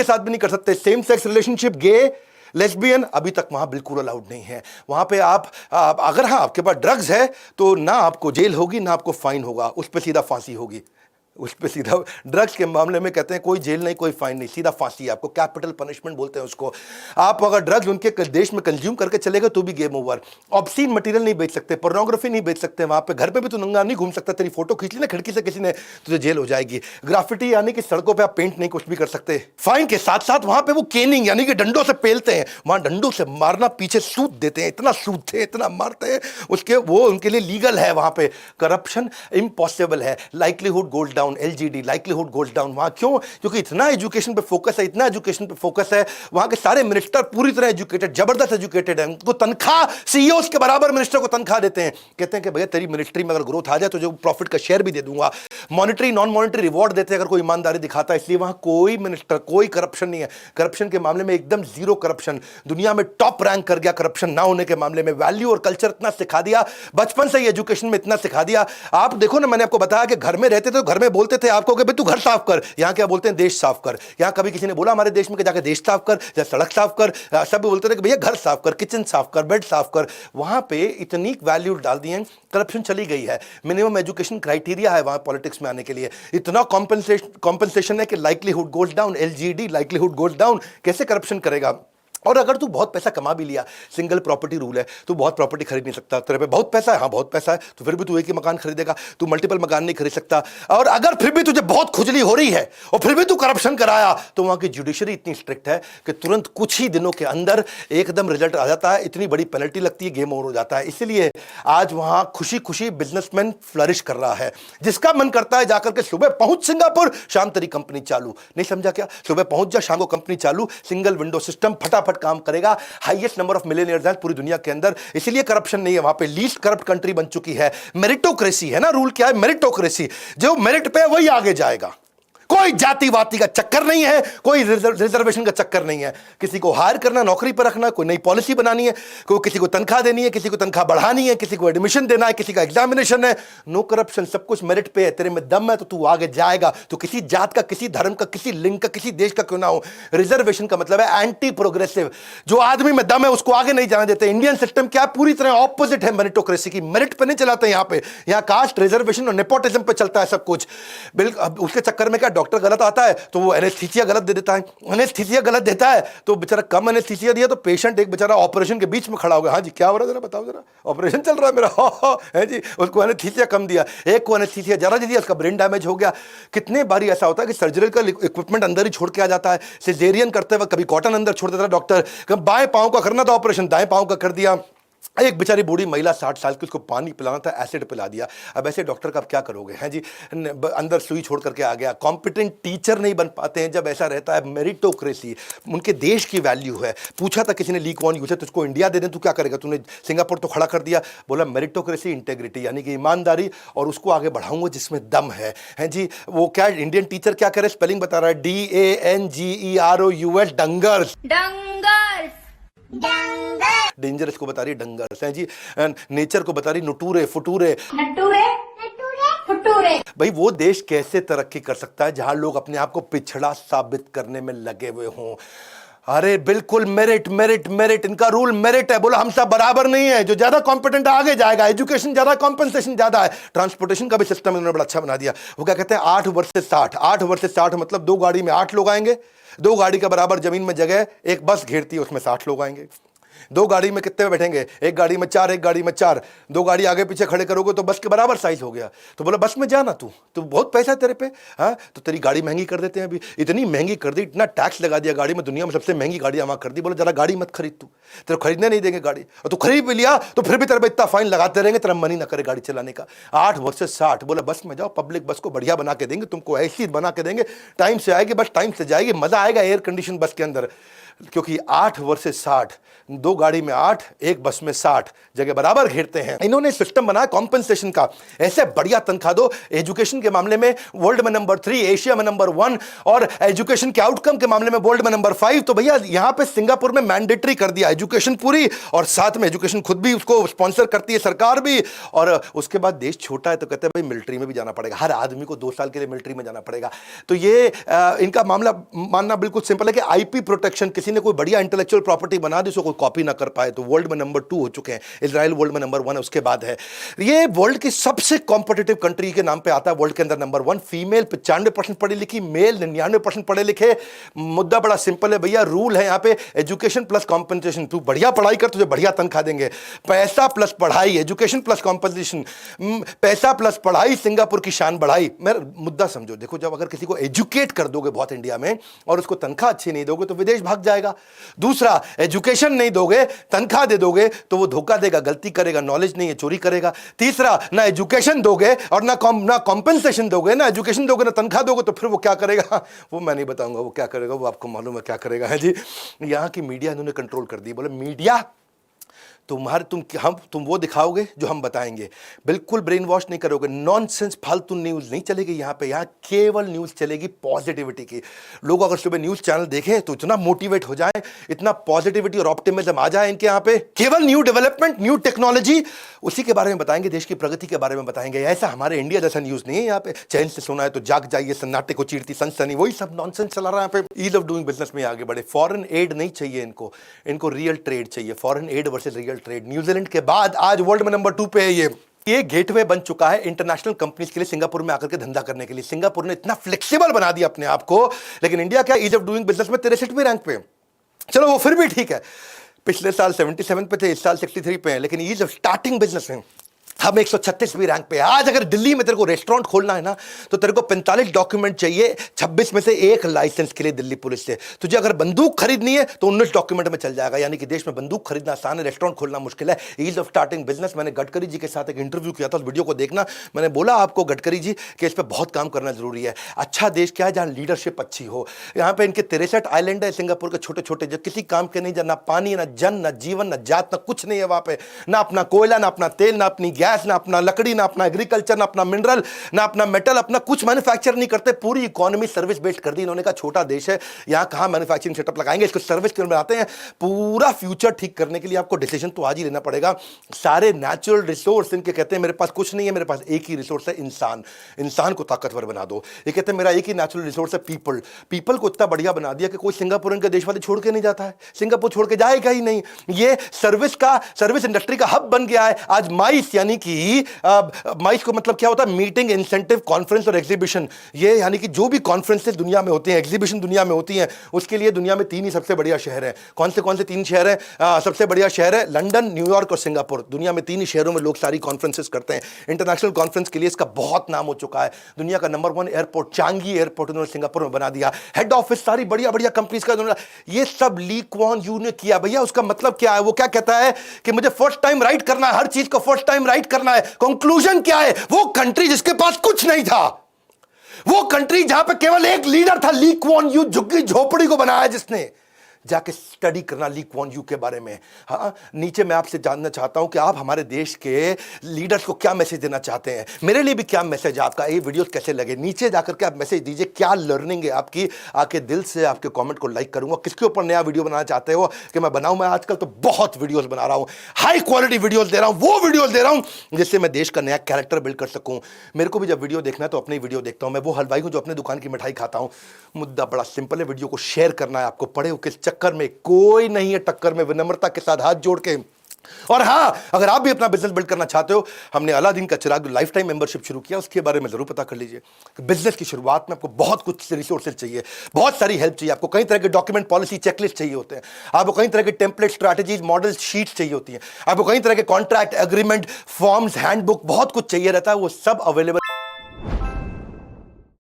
के साथ भी नहीं कर सकते। सेम सेक्स रिलेशनशिप, गे, लेस्बियन अभी तक वहां बिल्कुल अलाउड नहीं है। वहां पे आप अगर हाँ आपके पास ड्रग्स है तो ना आपको जेल होगी ना आपको फाइन होगा, उस पर सीधा फांसी होगी। उस पर सीधा, ड्रग्स के मामले में कहते हैं कोई जेल नहीं कोई फाइन नहीं, सीधा फांसी है, आपको कैपिटल पनिशमेंट बोलते हैं उसको। आप अगर ड्रग्स उनके देश में कंज्यूम करके चलेगा तो भी गेम ओवर। ऑब्सीन मटेरियल नहीं बेच सकते, पोर्नोग्राफी नहीं बेच सकते, वहां पे घर पे भी तो नंगा नहीं घूम सकता, तेरी फोटो खींच ली ना खिड़की से किसी ने, तुझे जेल हो जाएगी। ग्राफिटी यानी कि सड़कों पे आप पेंट नहीं कुछ भी कर सकते। फाइन के साथ साथ वहां पे वो केनिंग यानी कि डंडों से पेलते हैं, वहां डंडों से मारना, पीछे सूद देते हैं, इतना सूदते हैं इतना मारते हैं उसके, वो उनके लिए लीगल है। वहां पे करप्शन इम्पॉसिबल है। Livelihood goes down, LGD livelihood goes down. वहां क्यों? क्योंकि इतना एजुकेशन पे फोकस है, इतना एजुकेशन पे फोकस है। वहां के सारे मिनिस्टर पूरी तरह एजुकेटेड, जबरदस्त एजुकेटेड है। उनको तनख्वाह सीईओ के बराबर मिनिस्टर को तनख्वाह देते हैं। कहते हैं कि भैया तेरी मिनिस्ट्री में अगर ग्रोथ आ जाए तो जो प्रॉफिट का शेयर भी दे दूंगा। मॉनिटरी नॉन मॉनिटरी रिवॉर्ड देते हैं अगर कोई ईमानदारी दिखाता है। इसलिए वहां कोई मिनिस्टर, कोई करप्शन नहीं है। करप्शन के मामले में एकदम जीरो करप्शन, दुनिया में टॉप रैंक कर गया करप्शन ना होने के मामले में। वैल्यू और कल्चर इतना सिखा दिया, बचपन से ही एजुकेशन में इतना सिखा दिया। आप देखो ना, मैंने आपको बताया कि घर में रहते थे तो घर में बोलते थे आपको कि भाई तू घर साफ कर, यहां क्या बोलते हैं देश साफ कर। यहां कभी किसी ने बोला हमारे देश में कि जाके देश साफ कर या सड़क साफ कर, सब बोलते थे कि भैया घर साफ कर, किचन साफ कर, बेड साफ कर। वहां पे इतनी वैल्यू डाल दी है, करप्शन चली गई है। मिनिमम एजुकेशन क्राइटेरिया है वहां पॉलिटिक्स में आने के लिए। इतना कॉम्पेंसेशन है कि livelihood goes down, LGD livelihood goes down. कैसे करप्शन करेगा? और अगर तू बहुत पैसा कमा भी लिया, सिंगल प्रॉपर्टी रूल है, तू बहुत प्रॉपर्टी खरीद नहीं सकता। तेरे पे बहुत पैसा है, हाँ बहुत पैसा है, तो फिर भी तू एक ही मकान खरीदेगा, तू मल्टीपल मकान नहीं खरीद सकता। और अगर फिर भी तुझे बहुत खुजली हो रही है और फिर भी तू करप्शन कराया, तो वहां की जुडिशरी इतनी स्ट्रिक्ट है कि तुरंत कुछ ही दिनों के अंदर एकदम रिजल्ट आ जाता है, इतनी बड़ी पेनल्टी लगती है, गेम ओवर हो जाता है। इसलिए आज वहां खुशी खुशी बिजनेसमैन फ्लरिश कर रहा है। जिसका मन करता है जाकर के सुबह पहुंच सिंगापुर, शाम तेरी कंपनी चालू। नहीं समझा क्या? सुबह पहुंच जा, शाम को कंपनी चालू, सिंगल विंडो सिस्टम, फटाफट काम करेगा। हाईएस्ट नंबर ऑफ मिलियनियर्स हैं पूरी दुनिया के अंदर, इसलिए करप्शन नहीं है वहां पे। लीस्ट करप्ट कंट्री बन चुकी है। मेरिटोक्रेसी है ना, रूल क्या है? मेरिटोक्रेसी। जो मेरिट पे है वही आगे जाएगा। कोई जाति वाति का चक्कर नहीं है, कोई रिजर्वेशन का चक्कर नहीं है। किसी को हायर करना, नौकरी पर रखना, कोई नई पॉलिसी बनानी है, कोई किसी को तनख्वाह देनी है, किसी को तनख्वाह बढ़ानी है, किसी को एडमिशन देना है, किसी का एग्जामिनेशन है। नो करप्शन, सब कुछ मेरिट पे है। तेरे में दम है तो तू आगे जाएगा। तो किसी जात का, किसी धर्म का, किसी लिंग का, किसी देश का क्यों ना हो। रिजर्वेशन का मतलब है एंटी प्रोग्रेसिव। जो आदमी में दम है उसको आगे नहीं जाने देते। इंडियन सिस्टम क्या पूरी तरह ऑपोजिट है मेरिटोक्रेसी की। मेरिट पे नहीं चलाते यहाँ पे, यहाँ कास्ट, रिजर्वेशन और नेपोटिज्म पे चलता है सब कुछ। बिल्कुल उसके चक्कर में क्या, डॉक्टर गलत आता है तो वो एनेस्थीसिया गलत दे देता है। एनेस्थीसिया गलत देता है तो बेचारा कम एनेस्थीसिया दिया तो पेशेंट एक बेचारा ऑपरेशन के बीच में खड़ा हो गया। हाँ जी क्या हो रहा है जरा बताओ, जरा ऑपरेशन चल रहा है मेरा, है जी। उसको एनेस्थीसिया कम दिया, एक को एनेस्थीसिया ज्यादा दे दिया, उसका ब्रेन डैमेज हो गया। कितने बारी ऐसा होता है कि सर्जिकल इक्विपमेंट अंदर ही छोड़ के आ जाता है। सिजेरियन करते वक्त कभी कॉटन अंदर छोड़ देता है डॉक्टर। बाएं पांव का करना था ऑपरेशन, दाएं पांव का कर दिया। एक बेचारी बूढ़ी महिला 60 साल की, उसको पानी पिलाना था, एसिड पिला दिया। अब ऐसे डॉक्टर का आप क्या करोगे, हैं जी। अंदर सुई छोड़ करके आ गया। कॉम्पिटेंट टीचर नहीं बन पाते हैं जब ऐसा रहता है। मेरिटोक्रेसी उनके देश की वैल्यू है। पूछा था किसी ने लीक वन यूज है, तुझको इंडिया दे दें तो क्या करेगा? तूने सिंगापुर तो खड़ा कर दिया। बोला मेरिटोक्रेसी, इंटेग्रिटी यानी कि ईमानदारी, और उसको आगे बढ़ाऊंगा जिसमें दम है, हैं जी। वो क्या इंडियन टीचर क्या करे, स्पेलिंग बता रहा है, DANGEROUS, डंगर्स। डेंजरस को बता रही डंगर्स, हैं जी। नेचर को बता रही नुटूरे फुटूरे। भाई वो देश कैसे तरक्की कर सकता है जहां लोग अपने आप को पिछड़ा साबित करने में लगे हुए हों? अरे बिल्कुल मेरिट मेरिट मेरिट, इनका रूल मेरिट है। बोला हम सब बराबर नहीं है, जो ज्यादा कॉम्पिटेंट आगे जाएगा। एजुकेशन ज्यादा, कॉम्पेंसेशन ज्यादा है। ट्रांसपोर्टेशन का भी सिस्टम इन्होंने बड़ा अच्छा बना दिया। वो क्या कहते हैं 8 वर्सेस 60। 8 वर्सेस 60 मतलब 2 गाड़ी में 8 लोग आएंगे। 2 गाड़ी का बराबर जमीन में जगह एक बस घेरती है, उसमें 60 लोग आएंगे। 2 गाड़ी में कितने बैठेंगे? एक गाड़ी में 4, एक गाड़ी में 4। 2 गाड़ी आगे पीछे खड़े करोगे तो बस के बराबर साइज हो गया। तो बोला बस में जाना तू, तो बहुत पैसा है तेरे पे, हाँ तो तेरी गाड़ी महंगी कर देते हैं। अभी इतनी महंगी कर दी, इतना टैक्स लगा दिया गाड़ी में, दुनिया में सबसे महंगी गाड़ी वहां कर दी। बोला जरा गाड़ी मत खरीद, तू तेरे खरीदने नहीं देंगे गाड़ी, और तू खरीद भी लिया तो फिर भी तेरे पे इतना फाइन लगाते रहेंगे, तेरा मन ही ना करे गाड़ी चलाने का। 8 वर्सेस 60। बोला बस में जाओ, पब्लिक बस को बढ़िया बना के देंगे तुमको, ऐसी बना के देंगे, टाइम से आएगी बस, टाइम से जाएगी, मजा आएगा एयर कंडीशन बस के अंदर। क्योंकि 8 वर्सेस 60, 2 गाड़ी में 8, 1 बस में 60 जगह बराबर घेरते हैं। इन्होंने सिस्टम बनाया कॉम्पेंसेशन का, ऐसे बढ़िया तनख्वाह दो, एजुकेशन के मामले में वर्ल्ड में नंबर 3, एशिया में नंबर 1, और एजुकेशन के आउटकम के मामले में वर्ल्ड में नंबर 5। तो भैया यहां पे सिंगापुर में मैंडेटरी कर दिया एजुकेशन पूरी, और साथ में एजुकेशन खुद भी उसको स्पॉन्सर करती है सरकार भी। और उसके बाद देश छोटा है तो कहते हैं भाई मिलिट्री में भी जाना पड़ेगा, हर आदमी को 2 साल के लिए मिलिट्री में जाना पड़ेगा। तो ये इनका मामला मानना बिल्कुल सिंपल है कि आईपी प्रोटेक्शन, किसी ने कोई बढ़िया इंटेलेक्चुअल प्रॉपर्टी बना दी, उसको कोई कॉपी ना कर पाए, तो वर्ल्ड में नंबर 2 हो चुके हैं। इजराइल वर्ल्ड में नंबर 1 है, उसके बाद है ये वर्ल्ड की सबसे कॉम्पिटिटिव कंट्री के नाम पे आता है, वर्ल्ड के अंदर नंबर 1। फीमेल 95% पढ़ी लिखी, मेल 99% पढ़े लिखे। मुद्दा बड़ा सिंपल है भैया, रूल है यहां पे एजुकेशन प्लस कॉम्पेंसेशन। तू बढ़िया पढ़ाई कर, तुझे बढ़िया तनख्वाह देंगे। पैसा प्लस पढ़ाई, एजुकेशन प्लस कॉम्पेंसेशन, पैसा प्लस पढ़ाई, सिंगापुर की शान बढ़ाई। मेरा मुद्दा समझो, देखो जब अगर किसी को एजुकेट कर दोगे बहुत इंडिया में और उसको तनख्वाह अच्छी नहीं दोगे तो विदेश भाग जाएगा। दूसरा, एजुकेशन नहीं दोगे, तनख्वाह दे दोगे तो वो धोखा देगा, गलती करेगा, नॉलेज नहीं है चोरी करेगा। तीसरा, ना एजुकेशन दोगे और ना कॉम्पेंसेशन दोगे, ना एजुकेशन दोगे ना तनख्वाह दोगे, तो फिर वो क्या करेगा वो मैं नहीं बताऊंगा वो क्या करेगा, वो आपको मालूम है क्या करेगा। है जी, यहाँ की मीडिया इन्होंने कंट्रोल कर दी। बोले मीडिया तुम वो दिखाओगे जो हम बताएंगे, बिल्कुल ब्रेन वॉश नहीं करोगे, नॉनसेंस फालतू न्यूज़ नहीं चलेगी यहाँ पे। यहाँ केवल न्यूज़ चलेगी पॉजिटिविटी की। लोग अगर सुबह न्यूज़ चैनल देखें तो इतना मोटिवेट हो जाए, इतना पॉजिटिविटी और ऑप्टिमिज्म आ जाए इनके यहाँ पे। केवल न्यू डेवलपमेंट, न्यू टेक्नोलॉजी, उसी के बारे में बताएंगे, देश की प्रगति के बारे में बताएंगे। ऐसा हमारे इंडिया जैसा न्यूज़ नहीं है यहाँ पे, चैन से सोना है तो जाग जाइए, सन्नाटे को चीरती सनसनी, वही सब नॉनसेंस चला रहा है यहाँ पे। ईज ऑफ डूइंग बिजनेस में आगे बढ़े। फॉरेन एड नहीं चाहिए इनको रियल ट्रेड चाहिए। Foreign add versus real trade. New Zealand के बाद आज वर्ल्ड में नंबर 2 पे है ये गेटवे बन चुका है इंटरनेशनल कंपनीज के लिए, सिंगापुर में आकर के धंधा करने के लिए। सिंगापुर ने इतना फ्लेक्सिबल बना दिया अपने आप को, लेकिन इंडिया क्या ईज ऑफ डूइंग बिजनेस में 63वें रैंक पे। चलो वो फिर भी ठीक है, पिछले साल 77 पे थे, इस साल 63 पे है, लेकिन ईज ऑफ स्टार्टिंग बिजनेस में हम 136वीं रैंक पे। आज अगर दिल्ली में तेरे को रेस्टोरेंट खोलना है ना तो तेरे को 45 डॉक्यूमेंट चाहिए, 26 में से 1 लाइसेंस के लिए दिल्ली पुलिस से। तुझे अगर बंदूक खरीदनी है तो 19 डॉक्यूमेंट में चल जाएगा। यानी कि देश में बंदूक खरीदना आसान है, रेस्टोरेंट खोलना मुश्किल है। Ease of starting business. मैंने गडकरी जी के साथ एक इंटरव्यू किया था, उस वीडियो को देखना। मैंने बोला आपको गडकरी जी कि इस पर बहुत काम करना जरूरी है। अच्छा देश क्या है जहां लीडरशिप अच्छी हो। यहाँ पे इनके 63 आइलैंड है सिंगापुर के छोटे छोटे, जो किसी काम के नहीं, ना पानी, ना जन, ना जीवन, ना जात, ना कुछ नहीं है वहां पे। ना अपना कोयला, ना अपना तेल, ना अपनी गैस, ना अपना लकड़ी, ना अपना एग्रीकल्चर, ना अपना मिनरल, ना अपना मेटल, अपना कुछ मैन्युफैक्चर नहीं करते। पूरी इकोनॉमी सर्विस बेस्ड कर दी इन्होंने। कहा छोटा देश है, यहां कहां मैन्युफैक्चरिंग सेटअप लगाएंगे, इसको सर्विस क्यों बनाते हैं। पूरा फ्यूचर ठीक करने के लिए आपको डिसीजन तो आज ही लेना पड़ेगा। सारे नेचुरल रिसोर्स इनके कहते हैं मेरे पास कुछ नहीं है, मेरे पास एक ही रिसोर्स है इंसान। इंसान को ताकतवर बना दो। ये कहते हैं मेरा एक ही नेचुरल रिसोर्स है पीपल। पीपल को इतना बढ़िया बना दिया कि कोई सिंगापुर के देश वाले छोड़ के नहीं जाता है, सिंगापुर छोड़ के जाएगा ही नहीं। ये सर्विस इंडस्ट्री का हब बन गया है आज। माइस यानी कि माइस को मतलब क्या होता है, मीटिंग, इंसेंटिव, कॉन्फ्रेंस और एग्जीबिशन। ये यानी कि जो भी कॉन्फ्रेंसेस दुनिया में होती हैं, एग्जीबिशन दुनिया में होती हैं, उसके लिए दुनिया में 3 ही सबसे बढ़िया शहर है। कौन से 3 शहर हैं? सबसे बढ़िया शहर है लंदन, न्यूयॉर्क और सिंगापुर। दुनिया में 3 ही शहरों में लोग सारी कॉन्फ्रेंसेस करते हैं। इंटरनेशनल कॉन्फ्रेंस के लिए इसका बहुत नाम हो चुका है। दुनिया का नंबर 1 एयरपोर्ट चांगी एयरपोर्ट उन्होंने सिंगापुर में बना दिया। हेड ऑफिस सारी बढ़िया बढ़िया कंपनीज का। ये सब ली क्वान यू ने किया। भैया उसका मतलब क्या है? वो क्या कहता है कि मुझे फर्स्ट टाइम राइट करना है, हर चीज को फर्स्ट टाइम राइट करना है। कंक्लूजन क्या है? वो कंट्री जिसके पास कुछ नहीं था, वो कंट्री जहां पे केवल एक लीडर था, ली क्वान यू, झुग्गी झोपड़ी को बनाया जिसने। जाके स्टडी करना ली क्वान यू के बारे में। हाँ, नीचे मैं आपसे जानना चाहता हूं कि आप हमारे देश के लीडर्स को क्या मैसेज देना चाहते हैं। मेरे लिए भी क्या मैसेज है आपका, ये वीडियोस कैसे लगे, नीचे जाकर के आप मैसेज दीजिए। क्या लर्निंग है आपकी, आके दिल से आपके कमेंट को लाइक करूंगा। किसके ऊपर नया वीडियो बनाना चाहते हो कि मैं बनाऊं? मैं आजकल तो बहुत वीडियोस बना रहा हूं, हाई क्वालिटी वीडियोस दे रहा हूं, वो वीडियोस दे रहा हूं जिससे मैं देश का नया कैरेक्टर बिल्ड कर सकूं। मेरे को भी जब वीडियो देखना है तो अपनी वीडियो देखता हूं। मैं वो हलवाई हूं जो अपने दुकान की मिठाई खाता हूं। मुद्दा बड़ा सिंपल है, वीडियो को शेयर करना है आपको। पढ़े हो किस चक्कर में, कोई नहीं है टक्कर में, विनम्रता के साथ हाथ जोड़ के। और हां, अगर आप भी अपना बिजनेस बिल्ड करना चाहते हो, हमने अलादीन का चिराग लाइफ टाइम मेंबरशिप शुरू किया, उसके बारे में जरूर पता कर लीजिए। बिजनेस की शुरुआत में आपको बहुत कुछ रिसोर्सेज चाहिए, बहुत सारी हेल्प चाहिए आपको। कई तरह के डॉक्यूमेंट, पॉलिसी, चेकलिस्ट चाहिए होते हैं आपको। कई तरह के टेम्पलेट, स्ट्रैटेजीज, मॉडल शीट्स चाहिए होती हैं आपको। कई तरह के कॉन्ट्रैक्ट, एग्रीमेंट, फॉर्म्स, हैंडबुक, बहुत कुछ चाहिए रहता है। वो सब अवेलेबल